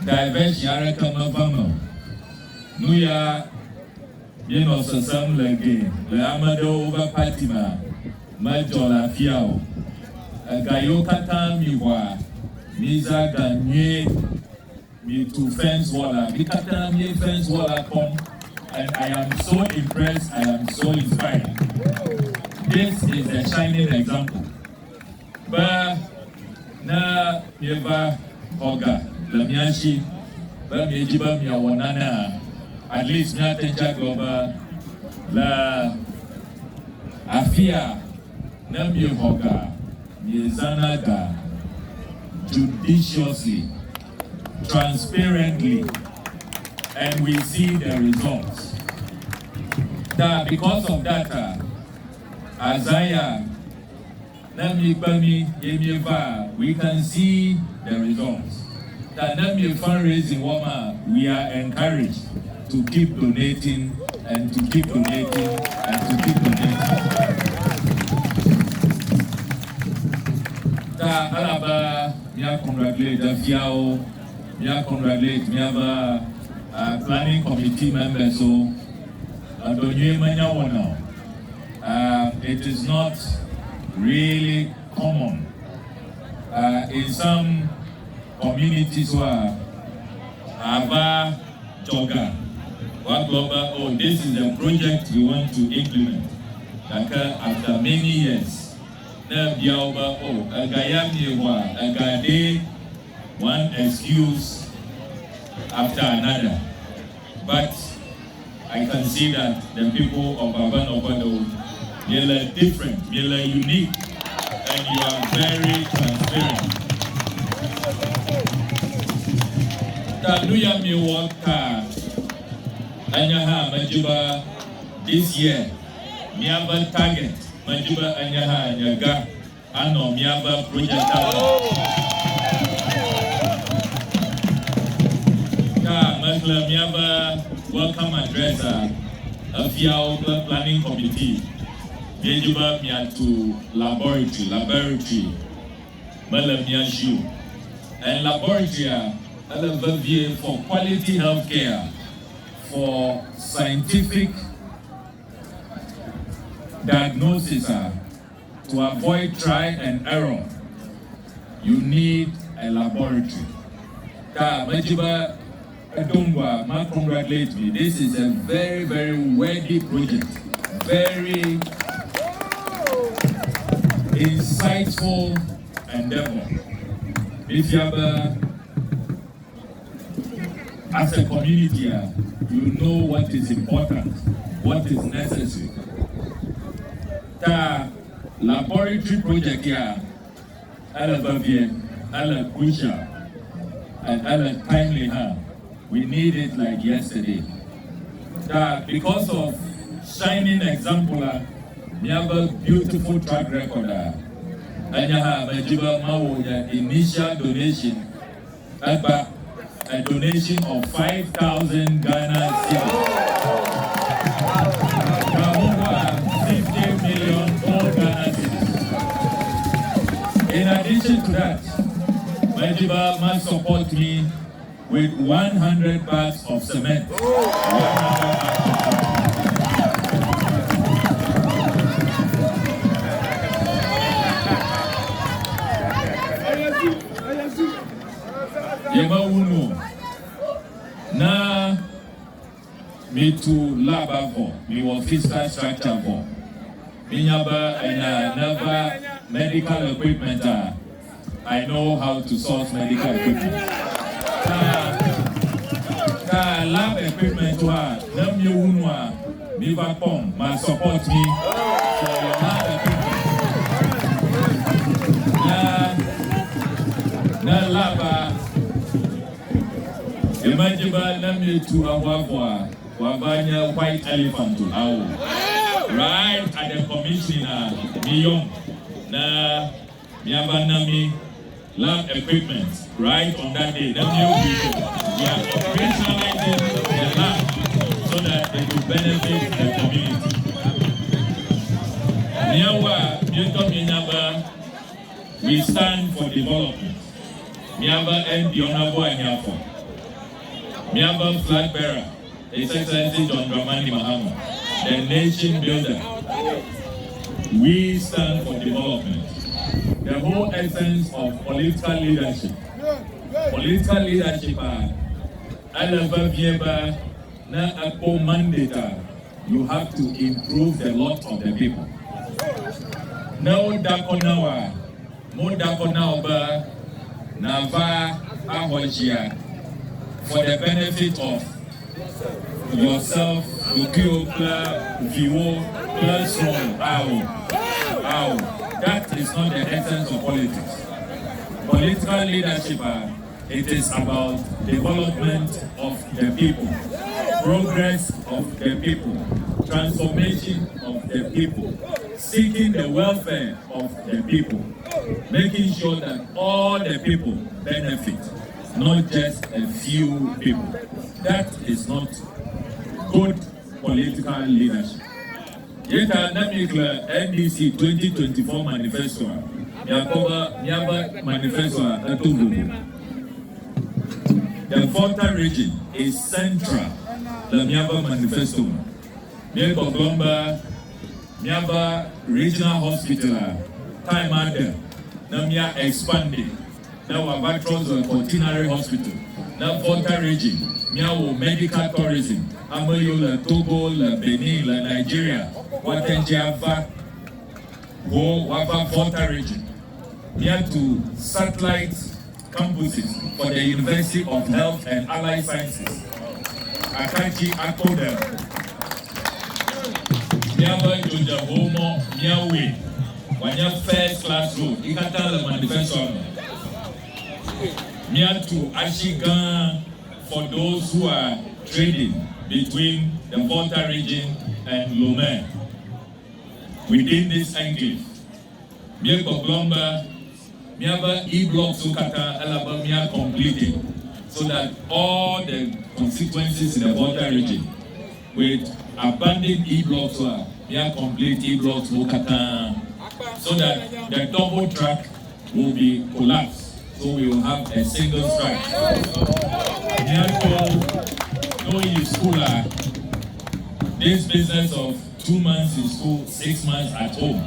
diversion are come from Nuya, you know, some again, the Amado over Patima, Majola Fiao, a Gayokata Miwa, Miza Ganye, me to fence waller, Mikata me fence waller come, and I am so impressed, I am so inspired. This is a shining example. But na Yeva Hoga, Lamiashi, Bamijiba Miawanana, at least Natenja Goba, La Afia, Namie Hoga, Mizanaga, judiciously, transparently, and we see the results. That because of that, Isaiah, we can see the results. That fundraising woman, we are encouraged to keep donating and to keep donating and to keep donating. That Alaba, we congratulate the FIAO, we congratulate the planning committee members. So, it is not really common in some communities where Ava Joga, oh, this is a project we want to implement. After many years, one excuse after another. But I can see that the people of Avenorpedo, you are different, you are unique, and you are very transparent. Taduya Miwaka Anyaha Majuba this year, Miaba target, Majuba Anyaha Anyaga, Ano Miaba project. Miaba welcome address of your planning committee. Yejuba to laboratory, Malam and laboratory for quality healthcare, for scientific diagnosis, to avoid try and error. You need a laboratory. Majiba Adongwa, ma congratulate me. This is a very, very worthy project. Very insightful endeavor. If you have as a community, you know what is important, what is necessary. The laboratory project here, all crucial and all timely. We need it like yesterday. Because of shining example, we have a beautiful track record. Initial donation, a donation of 5,000 Ghana cedis. 50 million all Ghana cedis. In addition to that, Majiba must support me with 100 bags of cement. Yema Uno. Na me to lab for, me was fiscal structure for. Me never medical equipment. I know how to source medical equipment. Lab equipment nam you unwa Miva Pom ma support me for your lab equipment. Na laba Imajiba nam you to awabwa wabanya white elephant to our right at the commissioner Miyong na Miabanami lab equipment right on that day. Then we are operationalizing the lab so that they will benefit the community. We stand for development. And the honorable and Miaba flag bearer, His Excellency John Dramani Mahama, the nation builder. We stand for development. The whole essence of political leadership. Political leadership mandate. You have to improve the lot of the people. No dakonawa, mo dakonawa nava ahojia for the benefit of yourself, Ukio, Vivo, plus that is not the essence of politics. Political leadership, it is about development of the people, progress of the people, transformation of the people, seeking the welfare of the people, making sure that all the people benefit, not just a few people. That is not good political leadership. Yet another NDC 2024 manifesto, Yaba manifesto the Volta region is central. The Miaba manifesto. Miaba Glomba, Miaba regional hospital, time under. Now we are expanding. Now we have a quaternary hospital. Now Volta region, Miao medical tourism. Amayo, Togo, Benin, Nigeria. Watenjava, Wava Volta region. We have to satellite campuses for the University of Health and Allied Sciences. Akaji Akoda. Miaba Joja Homo, Miawe. Wanya first class road. Ikata the manifesto. Miatu Ashigan for those who are trading between the Volta region and Lomé. Within this enclave, Miako Glomba, Miaba E-Block Sukata Alabama completed, so that all the consequences in the Volta region with abandoned E-Blocks were complete E-Blocks Sukata, so that the double track will be collapsed. So we will have a single track. No in school, this business of 2 months in school, 6 months at home,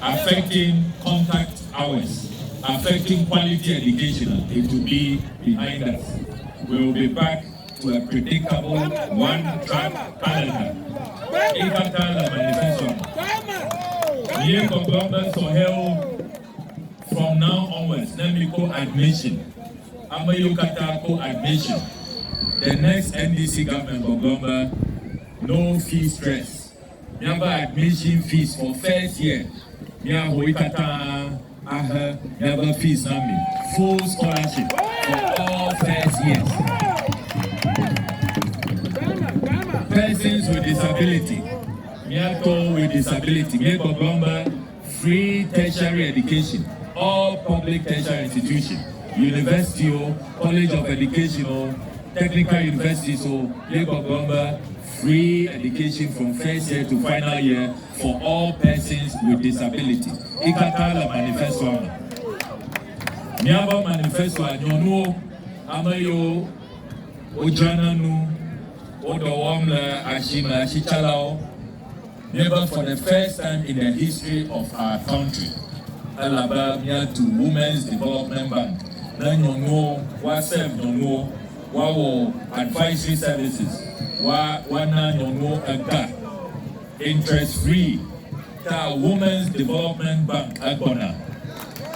affecting contact hours, affecting quality education, it will be behind us. We will be back to a predictable one-track calendar. From now onwards, Namiko admission, Amayukata admission. The next NDC government of Gomba, no fee stress. Nyamba admission fees for first year. Nyamba Nyamba fees nami. Full scholarship for all first years. Persons with disability. Nyako with disability. Nyako Gomba, free tertiary education. All public tertiary institutions, university, college of education, technical universities, Lagos Gomba, free education from first year to final year for all persons with disability. Ikatala manifesto. Miaba manifesto anyono amayo ojananu odowamla ashima ashichalao. Never for the first time in the history of our country. Alabama to Women's Development Bank. Then you know what self you know what advisory services. What now you know a gap interest free. The Women's Development Bank Agona.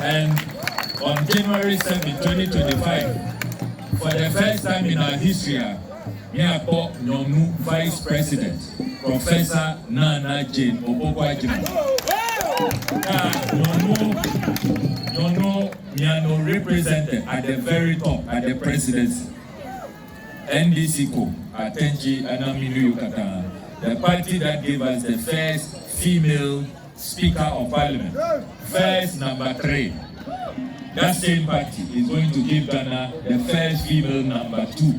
And on January 7, 2025, for the first time in our history, we have got new Vice President, Professor Nana Jane Obokwa. Miano represented at the very top, at the presidency. NDC Co, Atenji Anaminu Yukata, the party that gave us the first female Speaker of Parliament, first number 3. That same party is going to give Ghana the first female number 2,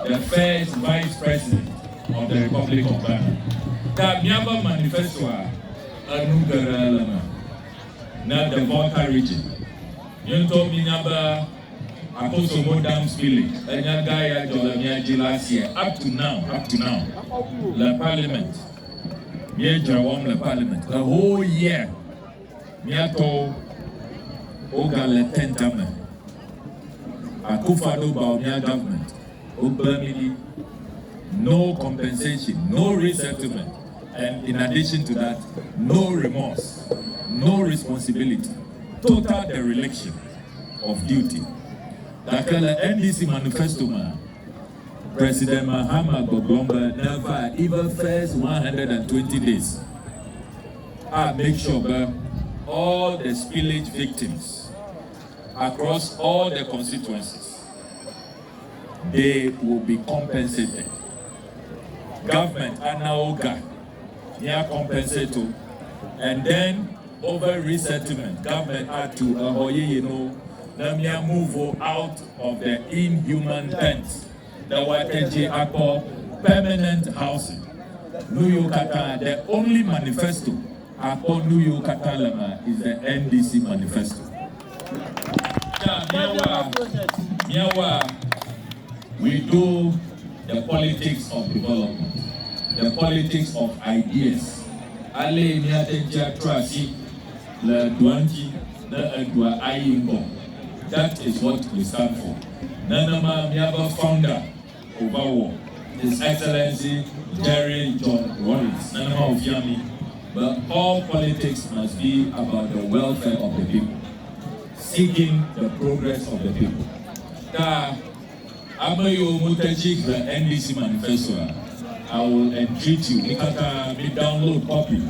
the first Vice President of the Republic of Ghana. The Miaba Manifesto, Anugaralama, not the Volta region. Yunto Minaba, Akosomo Dams Village, Enyagaya Jolamiaji last year, up to now, the parliament, the parliament, the whole year, Miato Ogale Tentame, Akufado Baumia government, Ogbamili, no compensation, no resettlement, and in addition to that, no remorse, no responsibility, total dereliction of duty. Dakala NDC manifesto man, President Mahama Goglomba never even first 120 days. I make sure that all the spillage victims across all the constituencies, they will be compensated. Government Anaoga, they are compensated, and then over resettlement, government had to let me move out of the inhuman tents. The Wateji Akko permanent housing. New York, the only manifesto Akko New York is the NDC manifesto. We do the politics of development, the politics of ideas. Ale miatenja trasi le duanji le edwa ayingo. That is what we stand for. Nanama Miaba founder over His Excellency Jerry John Rawlings. Nanama of Yami. But all politics must be about the welfare of the people, seeking the progress of the people. Amayo Mutachik, the NDC manifesto. I will entreat you. Me download copy.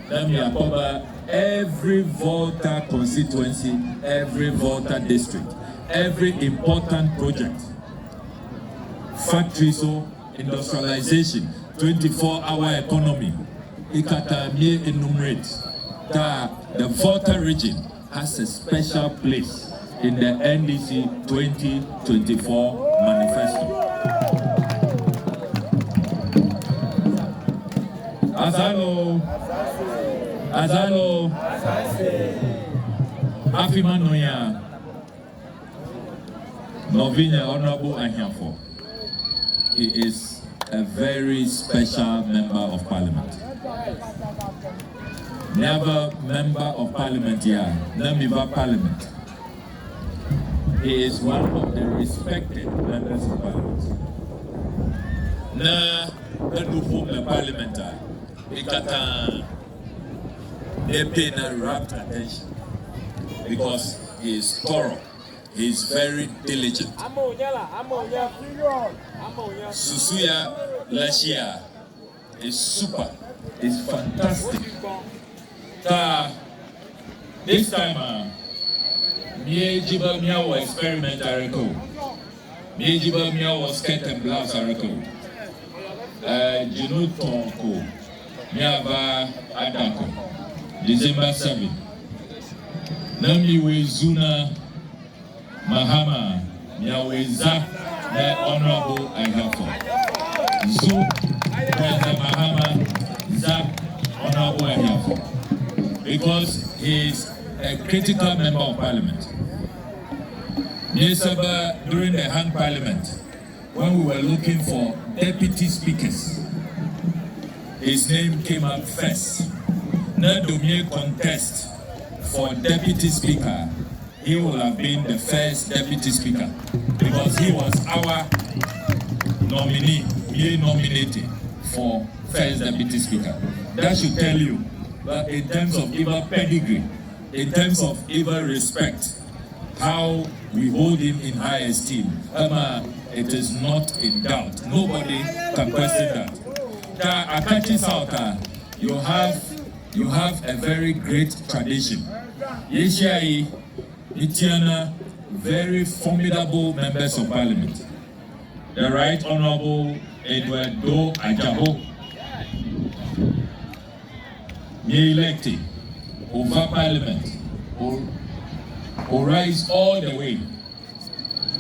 Let me cover every Volta constituency, every Volta district, every important project, factories, industrialization, 24-hour economy. Ikata me enumerate that the Volta region has a special place in the NDC 2024 manifesto. Azalo, Afima Noya, Novinia Honorable Ahiafo. He is a very special member of parliament. Never member of parliament here, never parliament. He is one of the respected members of parliament. Na the parliament. They pay rapt attention because he is thorough, he is very diligent. Susuya Lashia is super, is fantastic. This time, Miejiba Mia was experiment record. Miejiba Mia was skirt and blouse record. Jinu Tonko, Miava Adako. December 7. Namiwe Zuna Mahama Nyaweza the Honorable Ahiafo. Zu President Mahama Za Honorable Ahiafo. Because he is a critical member of parliament. During the hang parliament, when we were looking for deputy speakers, his name came up first. Nadomie contest for deputy speaker, he will have been the first deputy speaker because he was our nominee, he nominated for first deputy speaker. That should tell you that in terms of even pedigree, in terms of even respect, how we hold him in high esteem, it is not in doubt. Nobody can question that. Akachi Sauta, you have a very great tradition. Yeshai, Itiana, very formidable members of parliament. The Right Honorable Edward Do Ajaho, me elected over parliament, or rise all the way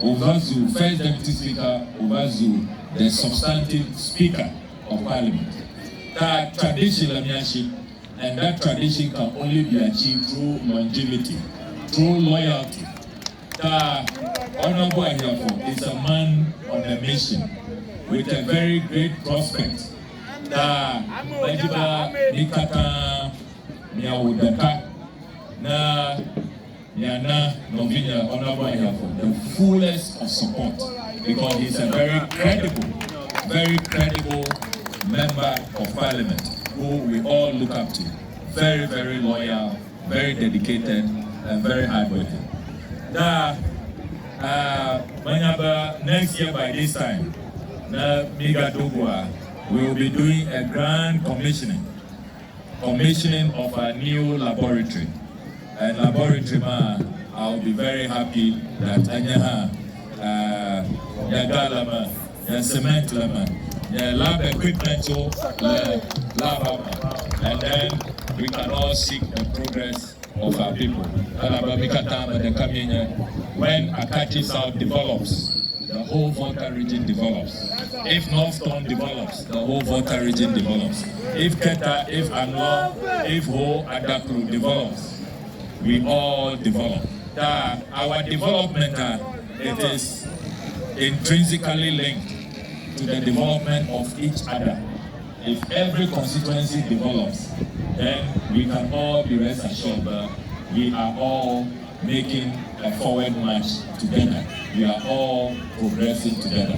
over to first deputy speaker, over to the substantive speaker of parliament. That tradition, and that tradition can only be achieved through longevity, through loyalty. Honorable Ayafo is a man on a mission with a very great prospect. Na Majiba Nikata Miawudaka na Yana Novinia Honorable Ayafo the fullest of support because he's a very credible member of parliament who we all look up to. Very, very loyal, very dedicated, and very hardworking. Next year by this time, we will be doing a grand commissioning of a new laboratory. And laboratory, I'll be very happy that Anyaha, Yagalama, Cement Lama, lab equipment, and then we can all seek the progress of our people. When Akati South develops, the whole Volta region develops. If Northtown develops, the whole Volta region develops. If Keta, if Anlo, if Ho Adakru develops, we all develop. Our development, it is intrinsically linked to the development of each other. If every constituency develops, then we can all be rest assured that we are all making a forward march together. We are all progressing together.